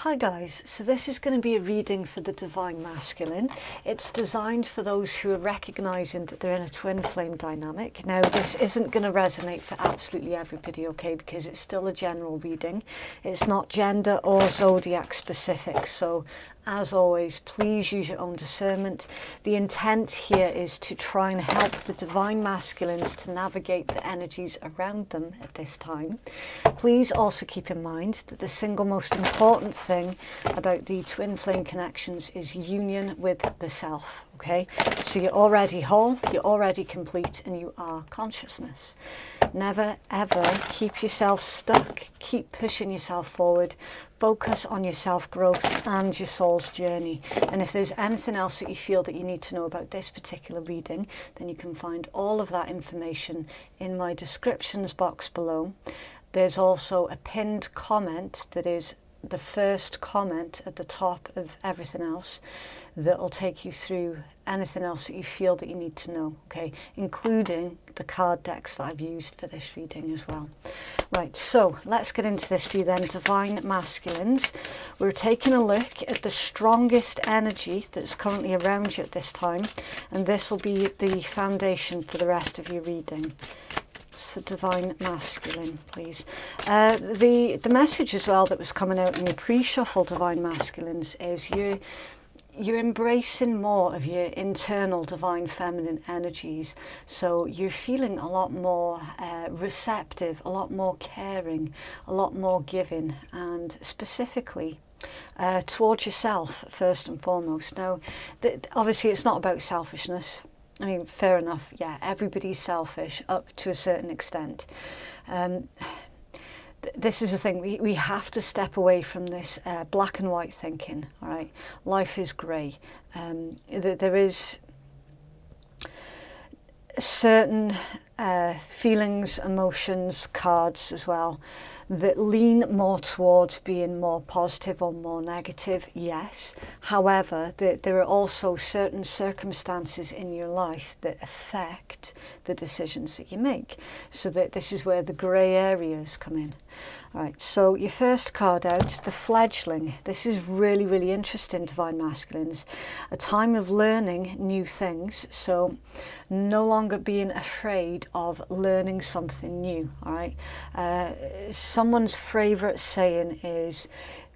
Hi guys, so this is going to be a reading for the Divine Masculine. It's designed for those who are recognising that they're in a twin flame dynamic. Now this isn't going to resonate for absolutely everybody, okay, because it's still a general reading. It's not gender or zodiac specific, so as always, please use your own discernment. The intent here is to try and help the Divine Masculines to navigate the energies around them at this time. Please also keep in mind that the single most important thing about the twin flame connections is union with the self, okay? So you're already whole, you're already complete, and you are consciousness. Never ever keep yourself stuck. Keep pushing yourself forward. Focus on your self-growth and your soul's journey. And if there's anything else that you feel that you need to know about this particular reading, then you can find all of that information in my descriptions box below. There's also a pinned comment that is the first comment at the top of everything else that will take you through anything else that you feel that you need to know, okay, including the card decks that I've used for this reading as well. Right, so let's get into this for you then, Divine Masculines. We're taking a look at the strongest energy that's currently around you at this time, and this will be the foundation for the rest of your reading. For Divine Masculine, please. The message as well that was coming out in your pre-shuffle, Divine Masculines, is you're embracing more of your internal Divine Feminine energies. So you're feeling a lot more receptive, a lot more caring, a lot more giving, and specifically towards yourself first and foremost. Now, obviously it's not about selfishness. I mean, fair enough, yeah, everybody's selfish up to a certain extent. This is the thing, we have to step away from this black and white thinking, all right? Life is grey. There is certain feelings, emotions, cards as well, that lean more towards being more positive or more negative, yes. However, there are also certain circumstances in your life that affect the decisions that you make. So that this is where the grey areas come in. All right, so your first card out, the fledgling. This is really, really interesting, Divine Masculines. A time of learning new things. So no longer being afraid of learning something new, all right? Someone's favourite saying is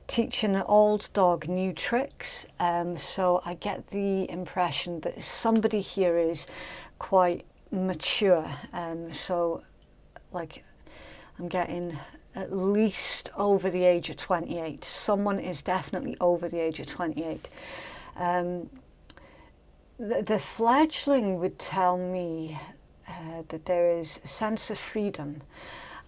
teaching an old dog new tricks. So I get the impression that somebody here is quite mature. So like I'm getting at least over the age of 28. Someone is definitely over the age of 28. The fledgling would tell me that there is a sense of freedom,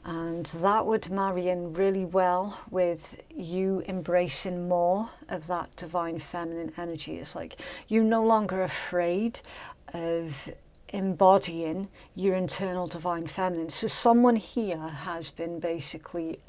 and that would marry in really well with you embracing more of that Divine Feminine energy. It's like you're no longer afraid of embodying your internal Divine Feminine. So someone here has been basically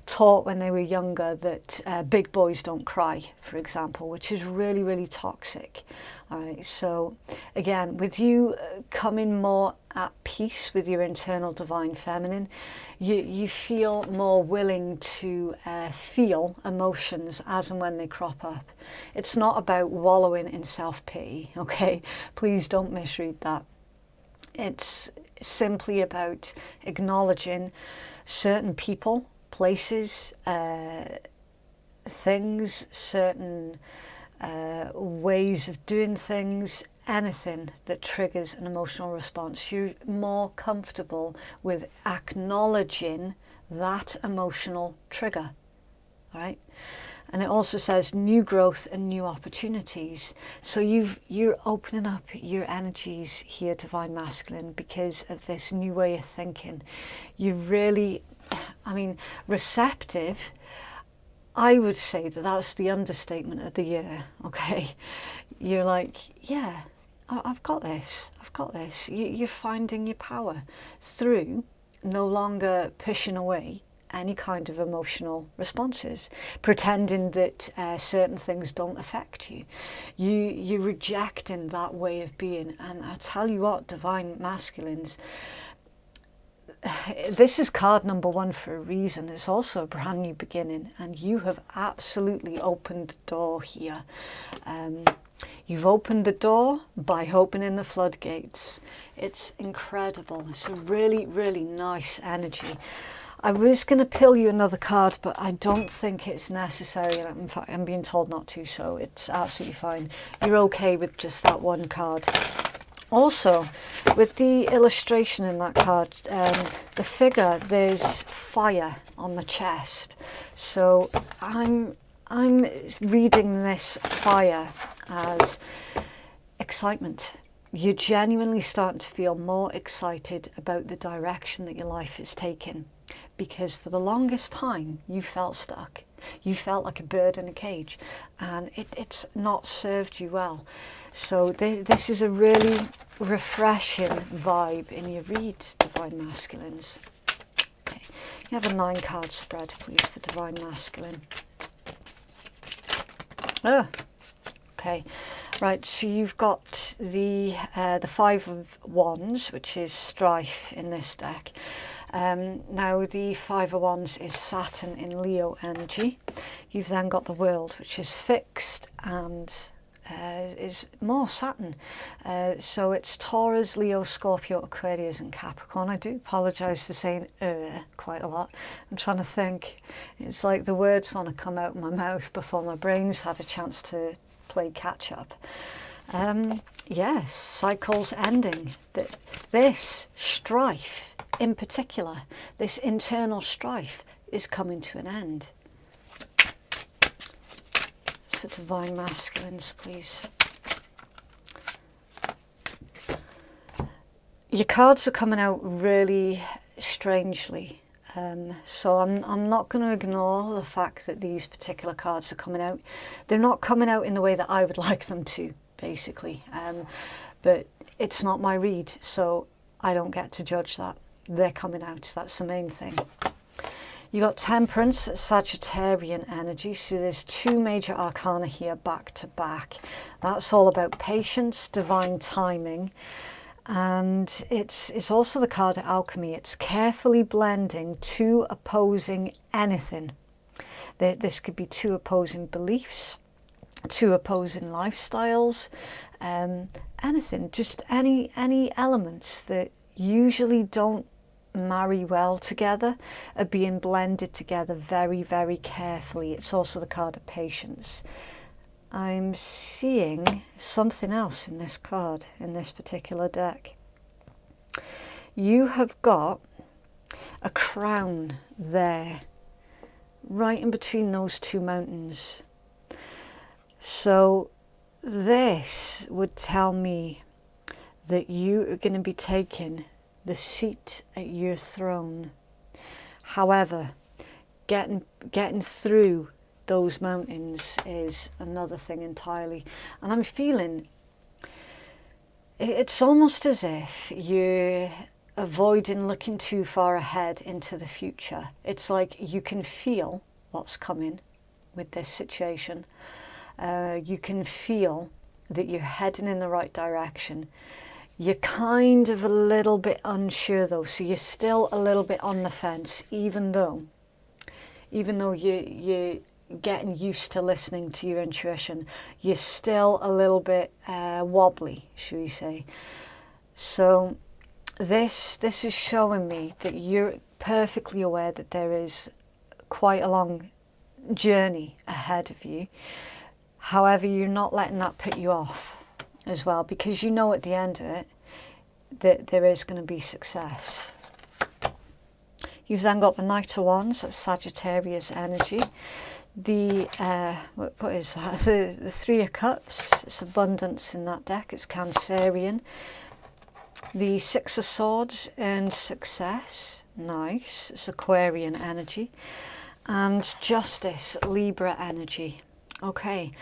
taught when they were younger that big boys don't cry, for example, which is really, really toxic. All right, so again, with you coming more at peace with your internal Divine Feminine, you feel more willing to feel emotions as and when they crop up. It's not about wallowing in self-pity, okay? Please don't misread that. It's simply about acknowledging certain people, places, things, certain ways of doing things, anything that triggers an emotional response. You're more comfortable with acknowledging that emotional trigger, all right? And it also says new growth and new opportunities. So you're opening up your energies here, Divine Masculine, because of this new way of thinking. You're really, I mean, receptive. I would say that that's the understatement of the year, okay? You're like, yeah, I've got this, I've got this. You're finding your power through no longer pushing away any kind of emotional responses, pretending that certain things don't affect you. You're rejecting that way of being. And I tell you what, Divine Masculines, this is card number 1 for a reason. It's also a brand new beginning, and you have absolutely opened the door here. You've opened the door by opening the floodgates. It's incredible. It's a really, really nice energy. I was going to pull you another card, but I don't think it's necessary. In fact, I'm being told not to, so it's absolutely fine. You're okay with just that one card. Also, with the illustration in that card, the figure, there's fire on the chest. So I'm reading this fire as excitement. You're genuinely starting to feel more excited about the direction that your life is taking, because for the longest time you felt stuck. You felt like a bird in a cage, and it's not served you well. So this is a really refreshing vibe in your read, Divine Masculines. Okay. You have a 9-card spread, please, for Divine Masculine. Okay, right, so you've got the 5 of Wands, which is strife in this deck. Now the 5 of Wands is Saturn in Leo energy. You've then got the World, which is fixed and is more Saturn. So it's Taurus, Leo, Scorpio, Aquarius and Capricorn. I do apologise for saying quite a lot. I'm trying to think. It's like the words want to come out of my mouth before my brain's had a chance to play catch up. Yes, cycles ending. This strife in particular, this internal strife, is coming to an end. For Divine Masculines, please. Your cards are coming out really strangely. So I'm not going to ignore the fact that these particular cards are coming out. They're not coming out in the way that I would like them to, basically. But it's not my read, so I don't get to judge that. They're coming out, that's the main thing. You got Temperance, Sagittarian energy, so there's 2 major arcana here back to back. That's all about patience, divine timing, and it's also the card of alchemy. It's carefully blending 2 opposing anything. This could be 2 opposing beliefs, 2 opposing lifestyles, anything, just any elements that usually don't marry well together are being blended together very, very carefully. It's also the card of patience. I'm seeing something else in this card, in this particular deck. You have got a crown there, right in between those 2 mountains. So this would tell me that you are going to be taking the seat at your throne. However, getting through those mountains is another thing entirely. And I'm feeling it's almost as if you're avoiding looking too far ahead into the future. It's like you can feel what's coming with this situation. You can feel that you're heading in the right direction. You're kind of a little bit unsure though, so you're still a little bit on the fence, even though you're getting used to listening to your intuition. You're still a little bit wobbly, should we say. So this is showing me that you're perfectly aware that there is quite a long journey ahead of you. However, you're not letting that put you off as well, because you know at the end of it that there is going to be success. You've then got the Knight of Wands, that's Sagittarius energy. The what is that? The 3 of Cups, it's abundance in that deck. It's Cancerian. The 6 of Swords and success, nice. It's Aquarian energy. And Justice, Libra energy. Okay.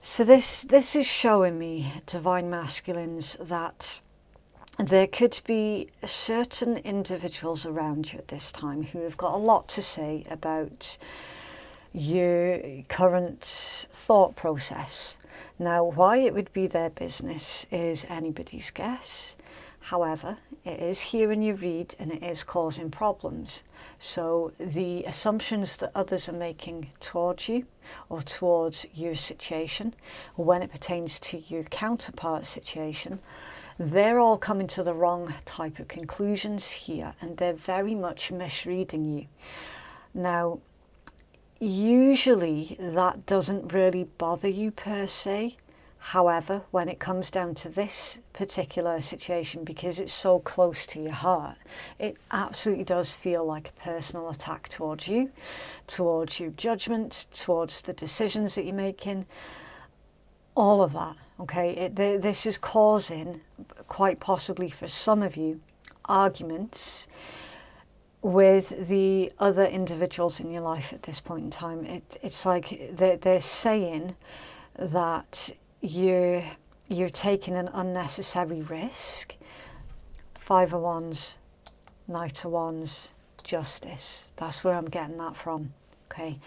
So this is showing me, Divine Masculines, that there could be certain individuals around you at this time who have got a lot to say about your current thought process. Now, why it would be their business is anybody's guess. However, it is here in your read and it is causing problems. So the assumptions that others are making towards you or towards your situation, when it pertains to your counterpart situation, they're all coming to the wrong type of conclusions here, and they're very much misreading you. Now, usually that doesn't really bother you per se. However, when it comes down to this particular situation, because it's so close to your heart, it absolutely does feel like a personal attack towards you, towards your judgment, towards the decisions that you're making, all of that, okay? This is causing, quite possibly for some of you, arguments with the other individuals in your life at this point in time. It's like they're saying that you're taking an unnecessary risk. Five of Wands, Knight of Wands, Justice. That's where I'm getting that from, okay?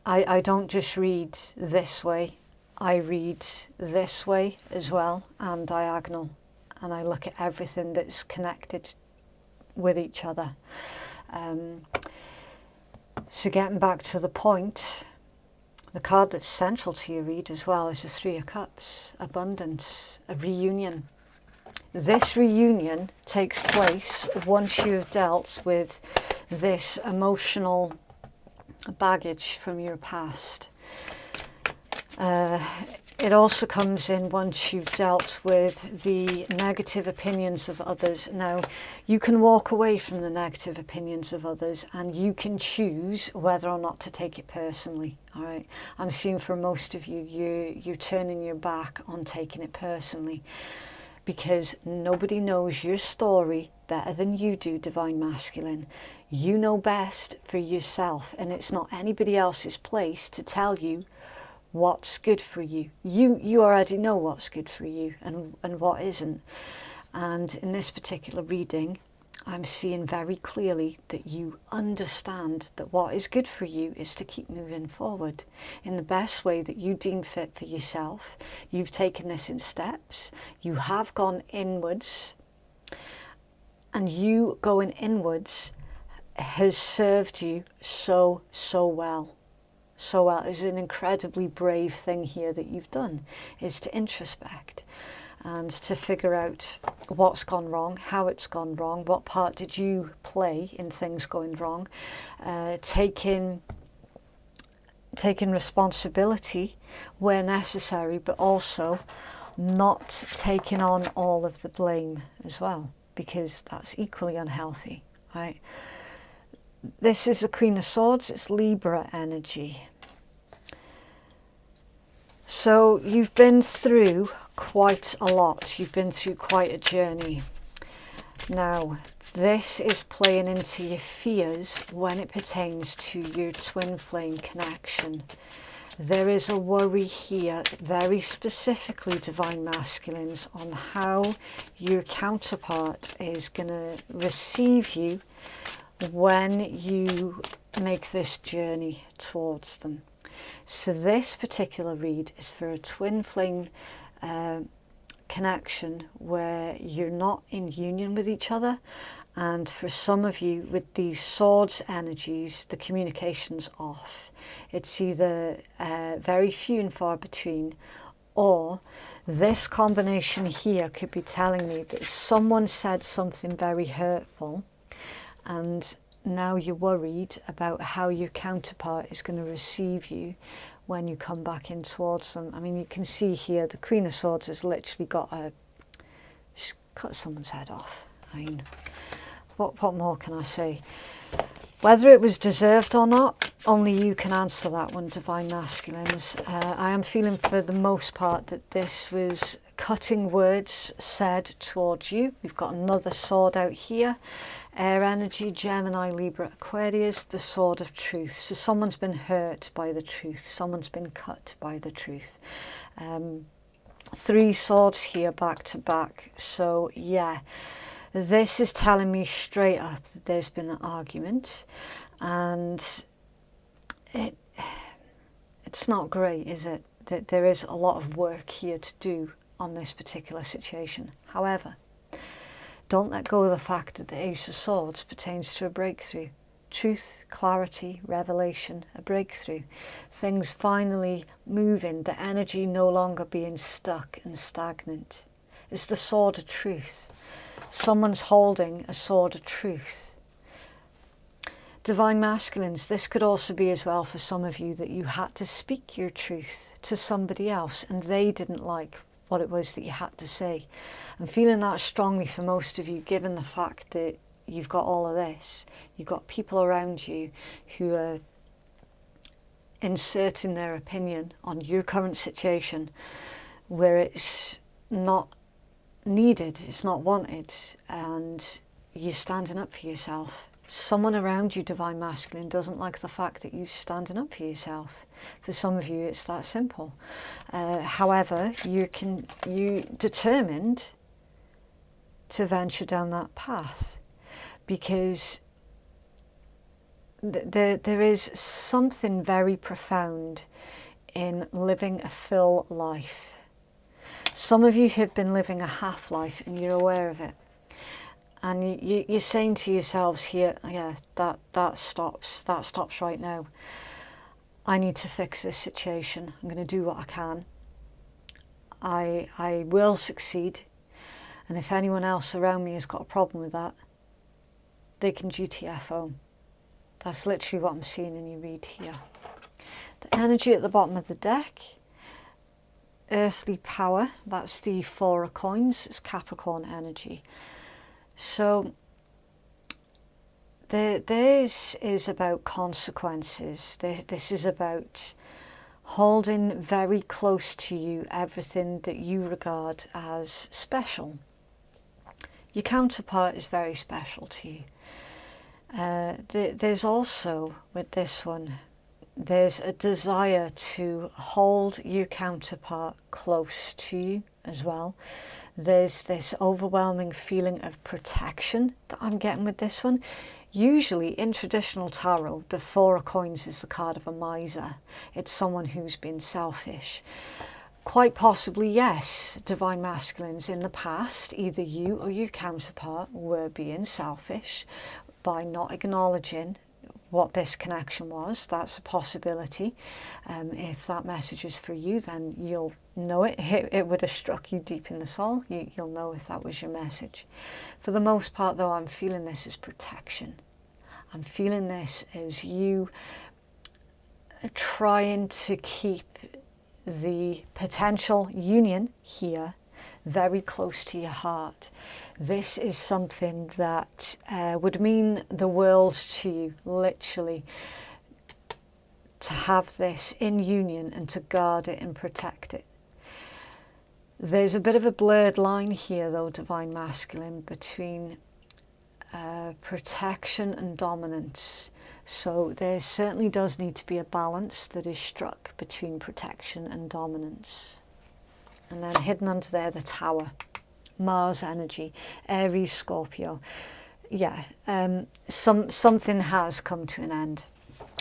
I don't just read this way. I read this way as well, and diagonal. And I look at everything that's connected with each other. So getting back to the point, the card that's central to your read as well is the Three of Cups, abundance, a reunion. This reunion takes place once you've dealt with this emotional baggage from your past. It also comes in once you've dealt with the negative opinions of others. Now, you can walk away from the negative opinions of others and you can choose whether or not to take it personally. All right, I'm seeing for most of you, you're turning your back on taking it personally, because nobody knows your story better than you do, Divine Masculine. You know best for yourself, and it's not anybody else's place to tell you what's good for you. You already know what's good for you and what isn't. And in this particular reading, I'm seeing very clearly that you understand that what is good for you is to keep moving forward in the best way that you deem fit for yourself. You've taken this in steps. You have gone inwards, and you going inwards has served you so well. So well, it's an incredibly brave thing here that you've done, is to introspect and to figure out what's gone wrong, how it's gone wrong, what part did you play in things going wrong, taking responsibility where necessary, but also not taking on all of the blame as well, because that's equally unhealthy, right? This is the Queen of Swords, it's Libra energy. So you've been through quite a lot, you've been through quite a journey. Now, this is playing into your fears when it pertains to your twin flame connection. There is a worry here, very specifically, Divine Masculines, on how your counterpart is going to receive you when you make this journey towards them. So this particular read is for a twin flame connection where you're not in union with each other, and for some of you with these swords energies, the communication's off. It's either very few and far between, or this combination here could be telling me that someone said something very hurtful, and now you're worried about how your counterpart is going to receive you when you come back in towards them. I mean, you can see here the Queen of Swords has literally she's cut someone's head off. I mean, what more can I say? Whether it was deserved or not, only you can answer that one, Divine Masculines. I am feeling for the most part that this was cutting words said towards you. We've got another sword out here. Air energy, Gemini, Libra, Aquarius, the sword of truth. So someone's been hurt by the truth. Someone's been cut by the truth. Three swords here back to back. So yeah, this is telling me straight up that there's been an argument, and it's not great, is it? That there is a lot of work here to do on this particular situation. However, Don't let go of the fact that the Ace of Swords pertains to a breakthrough. Truth, clarity, revelation, a breakthrough. Things finally moving, the energy no longer being stuck and stagnant. It's the sword of truth. Someone's holding a sword of truth. Divine Masculines, this could also be as well for some of you that you had to speak your truth to somebody else and they didn't like what it was that you had to say. I'm feeling that strongly for most of you, given the fact that you've got all of this. You've got people around you who are inserting their opinion on your current situation where it's not needed, it's not wanted, and you're standing up for yourself. Someone around you, Divine Masculine, doesn't like the fact that you're standing up for yourself. For some of you, it's that simple. However, you determined to venture down that path because there is something very profound in living a full life. Some of you have been living a half life and you're aware of it. And you're saying to yourselves here, yeah, that stops right now. I need to fix this situation. I'm going to do what I can. I will succeed. And if anyone else around me has got a problem with that, they can GTFO. That's literally what I'm seeing in your read here. The energy at the bottom of the deck, earthly power, that's the Four of Coins, it's Capricorn energy. So this is about consequences. This is about holding very close to you everything that you regard as special. Your counterpart is very special to you. There's also, with this one, there's a desire to hold your counterpart close to you as well. There's this overwhelming feeling of protection that I'm getting with this one. Usually in traditional tarot, the Four of Coins is the card of a miser. It's someone who's been selfish. Quite possibly, yes, Divine Masculines, in the past, either you or your counterpart were being selfish by not acknowledging what this connection was. That's a possibility. If that message is for you, then you'll know it. It would have struck you deep in the soul. You'll know if that was your message. For the most part, though, I'm feeling this as protection. I'm feeling this as you trying to keep the potential union here very close to your heart. This is something that would mean the world to you, literally, to have this in union and to guard it and protect it. There's a bit of a blurred line here, though, Divine Masculine, between protection and dominance. So there certainly does need to be a balance that is struck between protection and dominance. And then hidden under there, the Tower, Mars energy, Aries, Scorpio. Yeah, something has come to an end.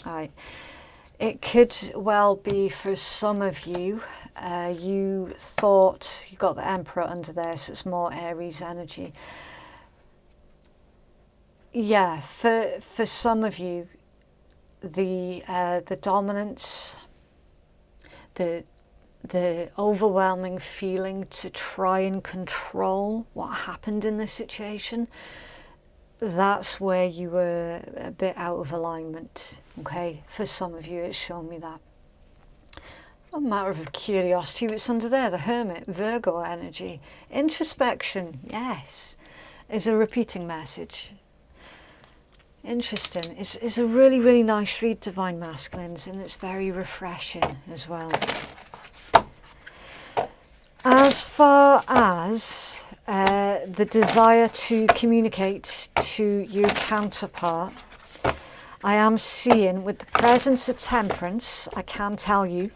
All right. It could well be for some of you, you thought you got the Emperor under there, so it's more Aries energy. Yeah, for some of you, the dominance, the overwhelming feeling to try and control what happened in this situation, that's where you were a bit out of alignment. Okay, for some of you, it's shown me that. A matter of curiosity, it's under there, the Hermit, Virgo energy. Introspection, yes, is a repeating message. Interesting. It's a really, really nice read, Divine Masculines, and it's very refreshing as well. As far as the desire to communicate to your counterpart, I am seeing with the presence of Temperance, I can tell you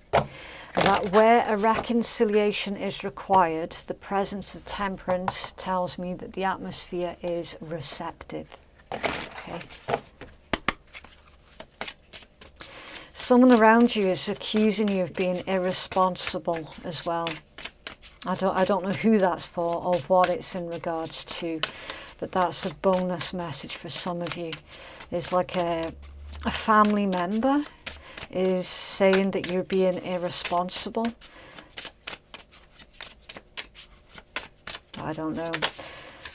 that where a reconciliation is required, the presence of Temperance tells me that the atmosphere is receptive. Okay. Someone around you is accusing you of being irresponsible as well. I don't know who that's for or what it's in regards to, but that's a bonus message for some of you. It's like a family member is saying that you're being irresponsible. I don't know.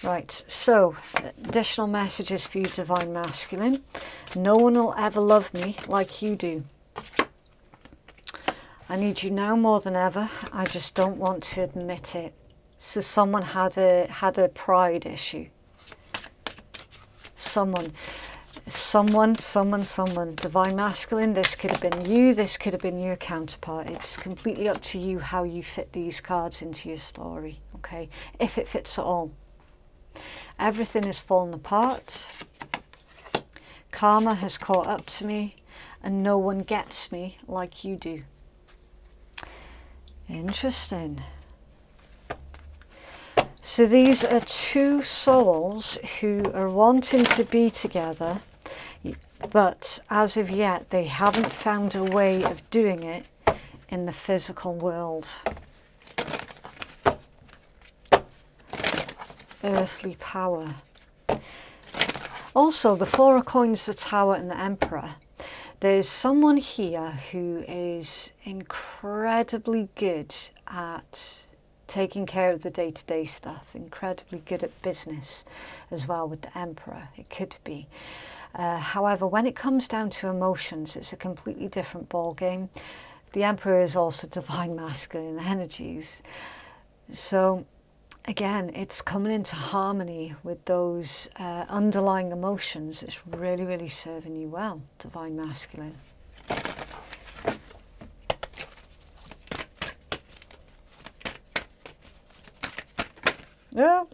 Right, so additional messages for you, Divine Masculine. No one will ever love me like you do. I need you now more than ever. I just don't want to admit it. So someone had a pride issue. Someone. Divine Masculine, this could have been you, this could have been your counterpart. It's completely up to you how you fit these cards into your story, okay? If it fits at all. Everything is falling apart. Karma has caught up to me, and no one gets me like you do. Interesting. So these are two souls who are wanting to be together, but as of yet they haven't found a way of doing it in the physical world. Earthly power. Also, the Four of Coins, the Tower and the Emperor. There's someone here who is incredibly good at taking care of the day-to-day stuff, incredibly good at business as well with the Emperor, it could be. However, when it comes down to emotions, it's a completely different ball game. The Emperor is also Divine Masculine energies. So again, it's coming into harmony with those underlying emotions. It's really, really serving you well, Divine Masculine. Oh.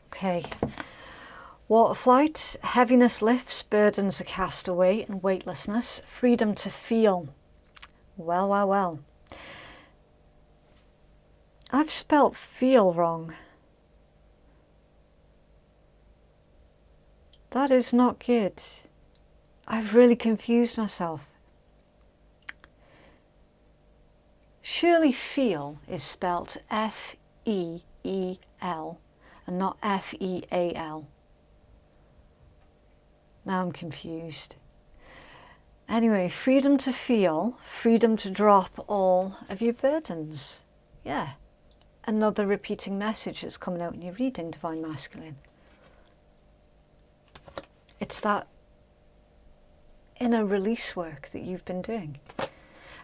Okay. Water flight, heaviness lifts, burdens are cast away, and weightlessness, freedom to feel. Well, well, well. I've spelt feel wrong. That is not good. I've really confused myself. Surely feel is spelt F-E-E-L and not F-E-A-L. Now I'm confused. Anyway, freedom to feel, freedom to drop all of your burdens. Yeah. Another repeating message that's coming out in your reading, Divine Masculine. It's that inner release work that you've been doing.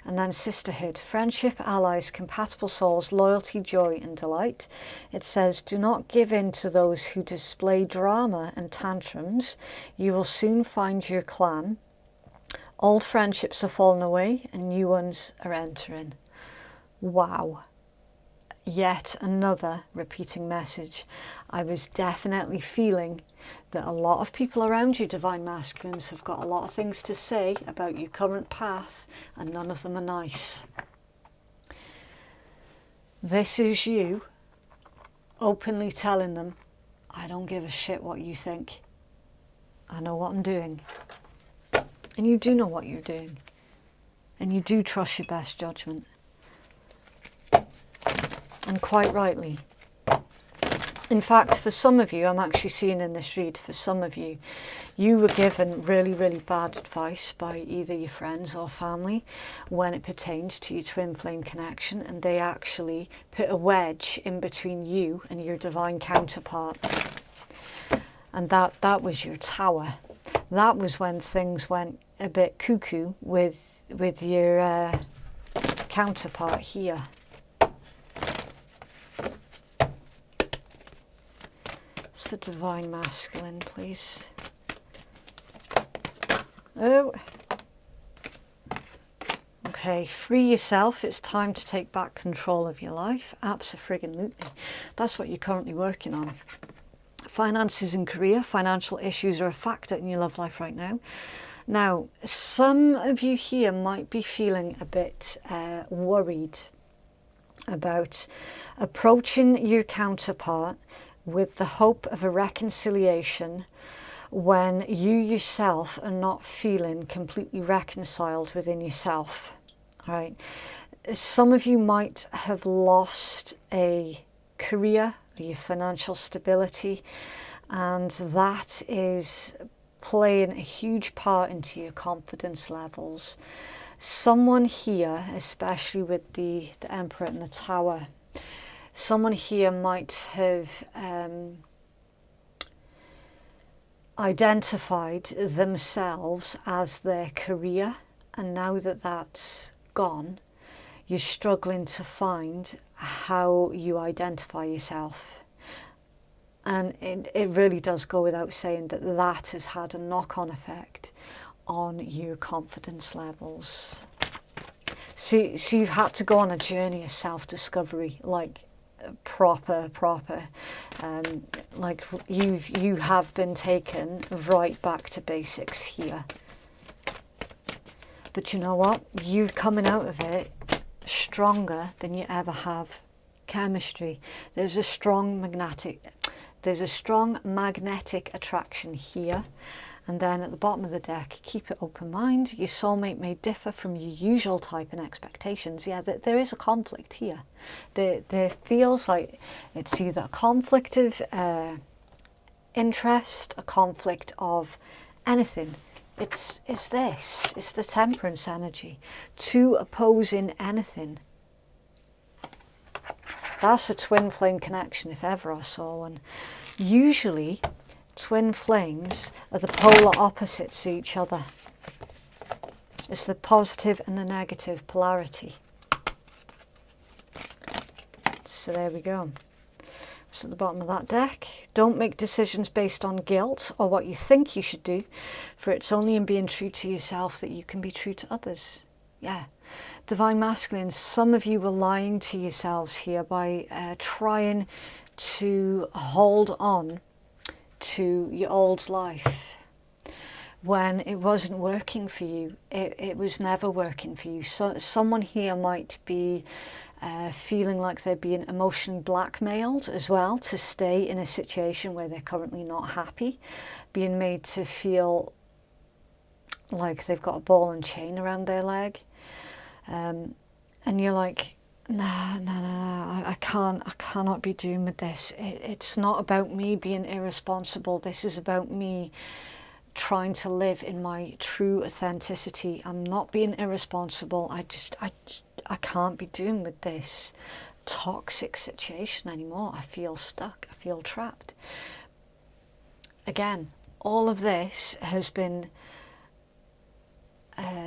And then sisterhood, friendship, allies, compatible souls, loyalty, joy and delight. It says, do not give in to those who display drama and tantrums. You will soon find your clan. Old friendships are falling away and new ones are entering. Wow. Yet another repeating message. I was definitely feeling that a lot of people around you, Divine Masculines, have got a lot of things to say about your current path, and none of them are nice. This is you openly telling them, I don't give a shit what you think. I know what I'm doing. And you do know what you're doing. And you do trust your best judgment. And quite rightly. In fact, for some of you, I'm actually seeing in this read, for some of you, you were given really, really bad advice by either your friends or family when it pertains to your twin flame connection, and they actually put a wedge in between you and your divine counterpart. And that was your tower. That was when things went a bit cuckoo with your counterpart here. The Divine Masculine, please. Oh. Okay, free yourself. It's time to take back control of your life. Abso-friggin-lutely. That's what you're currently working on. Finances and career. Financial issues are a factor in your love life right now. Now, some of you here might be feeling a bit worried about approaching your counterpart with the hope of a reconciliation when you yourself are not feeling completely reconciled within yourself. All right. some of you might have lost a career or your financial stability, and that is playing a huge part into your confidence levels. Someone here, especially with the Emperor and the Tower, someone here might have identified themselves as their career, and now that that's gone, you're struggling to find how you identify yourself. And it really does go without saying that that has had a knock-on effect on your confidence levels. So you've had to go on a journey of self-discovery, like proper, like you have been taken right back to basics here. But you know what? You're coming out of it stronger than you ever have. Chemistry. There's a strong magnetic attraction here. And then at the bottom of the deck, keep it open mind. Your soulmate may differ from your usual type and expectations. Yeah, there is a conflict here. There feels like it's either a conflict of interest, a conflict of anything. It's this. It's the temperance energy. Two opposing anything. That's a twin flame connection if ever I saw one. Usually, twin flames are the polar opposites to each other. It's the positive and the negative polarity. So there we go. So at the bottom of that deck, don't make decisions based on guilt or what you think you should do, for it's only in being true to yourself that you can be true to others. Yeah. Divine Masculine, some of you were lying to yourselves here by trying to hold on to your old life when it wasn't working for you. It was never working for you. So someone here might be feeling like they're being emotionally blackmailed as well to stay in a situation where they're currently not happy, being made to feel like they've got a ball and chain around their leg, and you're like, no, I cannot be doing with this. It's not about me being irresponsible. This is about me trying to live in my true authenticity. I'm not being irresponsible. I can't be doing with this toxic situation anymore. I feel stuck. I feel trapped. Again, all of this has been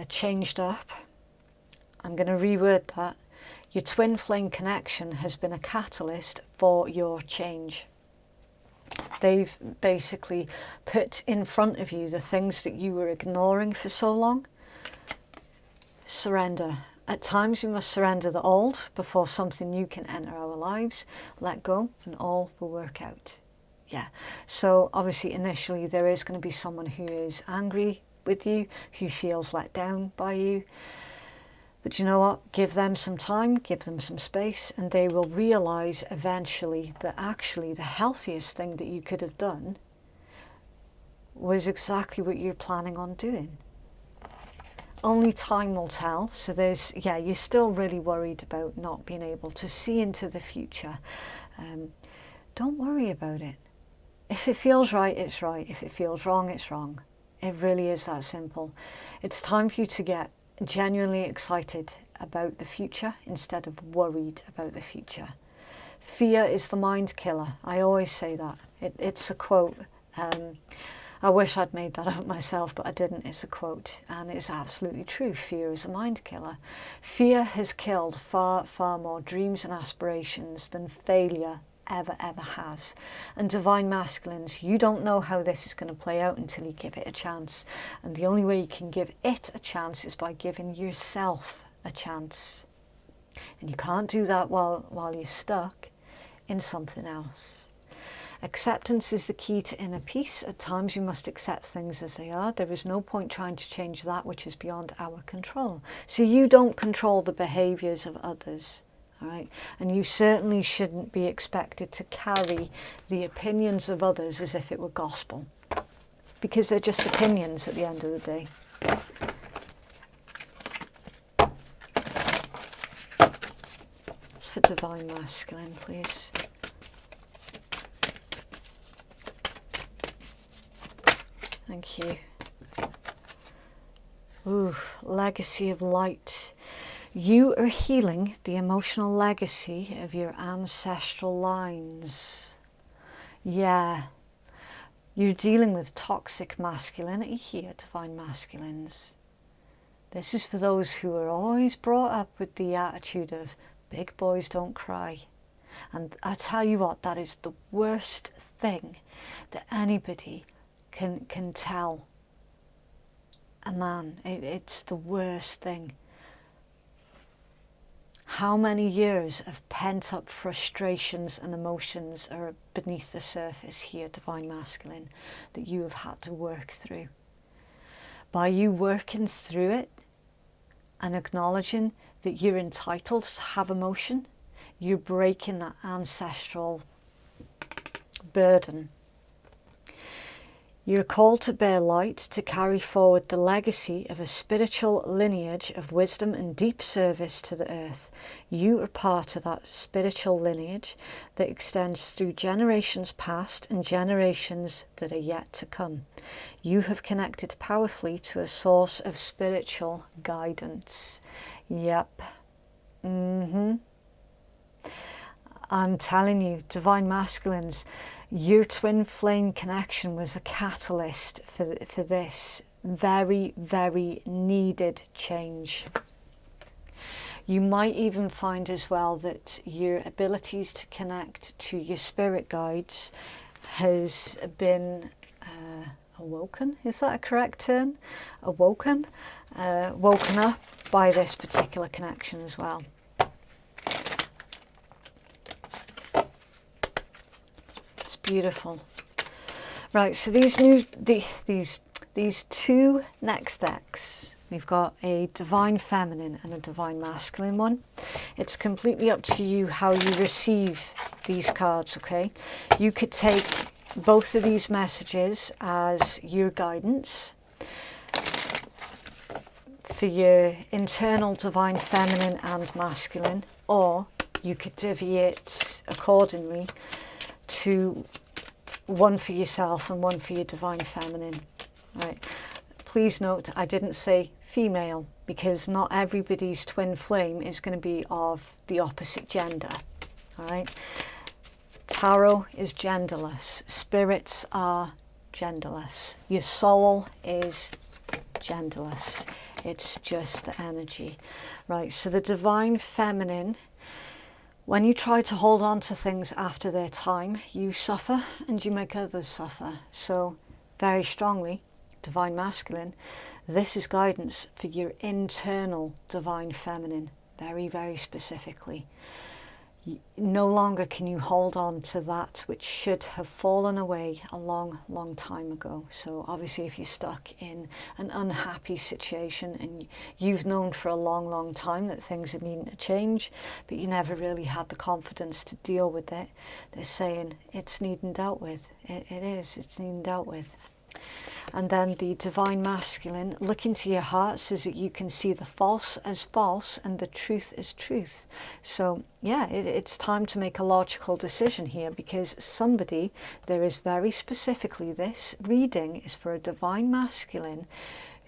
changed up. I'm going to reword that. Your twin flame connection has been a catalyst for your change. They've basically put in front of you the things that you were ignoring for so long. Surrender. At times we must surrender the old before something new can enter our lives. Let go and all will work out. Yeah. So obviously initially there is going to be someone who is angry with you, who feels let down by you. But you know what? Give them some time, give them some space, and they will realise eventually that actually the healthiest thing that you could have done was exactly what you're planning on doing. Only time will tell. So there's, yeah, you're still really worried about not being able to see into the future. Don't worry about it. If it feels right, it's right. If it feels wrong, it's wrong. It really is that simple. It's time for you to get genuinely excited about the future instead of worried about the future. Fear is the mind killer. I always say that. It's a quote. I wish I'd made that up myself, but I didn't. It's a quote, and it's absolutely true. Fear is a mind killer. Fear has killed far, far more dreams and aspirations than failure ever has. And Divine Masculines, you don't know how this is going to play out until you give it a chance. And the only way you can give it a chance is by giving yourself a chance. And you can't do that while you're stuck in something else. Acceptance is the key to inner peace. At times we must accept things as they are. There is no point trying to change that which is beyond our control. So you don't control the behaviours of others. All right? And you certainly shouldn't be expected to carry the opinions of others as if it were gospel, because they're just opinions at the end of the day. for Divine Masculine, please. Thank you. Ooh, legacy of light. You are healing the emotional legacy of your ancestral lines. Yeah. You're dealing with toxic masculinity here, Divine Masculines. This is for those who are always brought up with the attitude of big boys don't cry. And I tell you what, that is the worst thing that anybody can tell a man. It's the worst thing. How many years of pent-up frustrations and emotions are beneath the surface here, Divine Masculine, that you have had to work through? By you working through it and acknowledging that you're entitled to have emotion, you're breaking that ancestral burden. You're called to bear light, to carry forward the legacy of a spiritual lineage of wisdom and deep service to the earth. You are part of that spiritual lineage that extends through generations past and generations that are yet to come. You have connected powerfully to a source of spiritual guidance. Yep. I'm telling you, Divine Masculines, your twin flame connection was a catalyst for this very, very needed change. You might even find as well that your abilities to connect to your spirit guides has been awoken. Is that a correct term? Awoken? Woken up by this particular connection as well. Beautiful. Right, so these two next decks, we've got a Divine Feminine and a Divine Masculine one. It's completely up to you how you receive these cards, okay? You could take both of these messages as your guidance for your internal Divine Feminine and Masculine, or you could deviate accordingly to one for yourself and one for your Divine Feminine. Right. Please note, I didn't say female, because not everybody's twin flame is going to be of the opposite gender. All right. Tarot is genderless. Spirits are genderless. Your soul is genderless. It's just the energy. Right. So the Divine Feminine, when you try to hold on to things after their time, you suffer and you make others suffer. So very strongly, Divine Masculine, this is guidance for your internal Divine Feminine, very, very specifically. No longer can you hold on to that which should have fallen away a long, long time ago. So obviously if you're stuck in an unhappy situation and you've known for a long, long time that things are needing to change, but you never really had the confidence to deal with it, they're saying it's needing dealt with. It's needing dealt with. And then the Divine Masculine, look into your heart so that you can see the false as false and the truth as truth. So yeah, it's time to make a logical decision here, because somebody, there is very specifically, this reading is for a Divine Masculine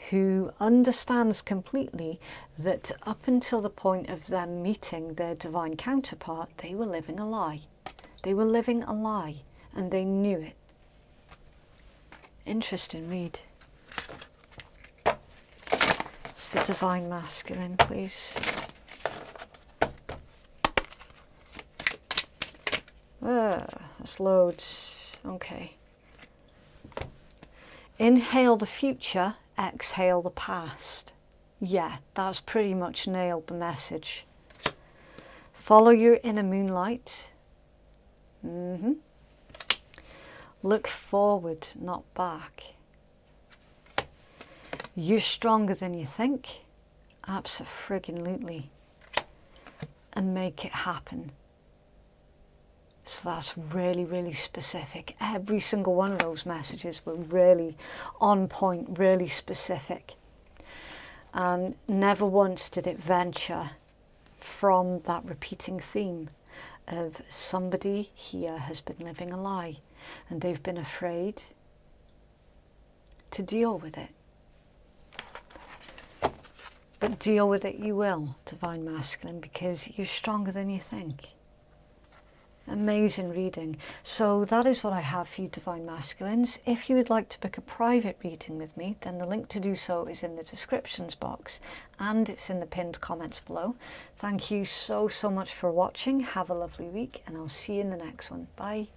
who understands completely that up until the point of them meeting their divine counterpart, they were living a lie. They were living a lie and they knew it. Interesting read. It's for Divine Masculine, please. That's loads. Okay. Inhale the future, exhale the past. Yeah, that's pretty much nailed the message. Follow your inner moonlight. Look forward, not back. You're stronger than you think. Abso-friggin-lutely. And make it happen. So that's really, really specific. Every single one of those messages were really on point, really specific. And never once did it venture from that repeating theme of somebody here has been living a lie and they've been afraid to deal with it. But deal with it you will, Divine Masculine, because you're stronger than you think. Amazing reading. So that is what I have for you, Divine Masculines. If you would like to book a private reading with me, then the link to do so is in the descriptions box and it's in the pinned comments below. Thank you so much for watching. Have a lovely week and I'll see you in the next one. Bye.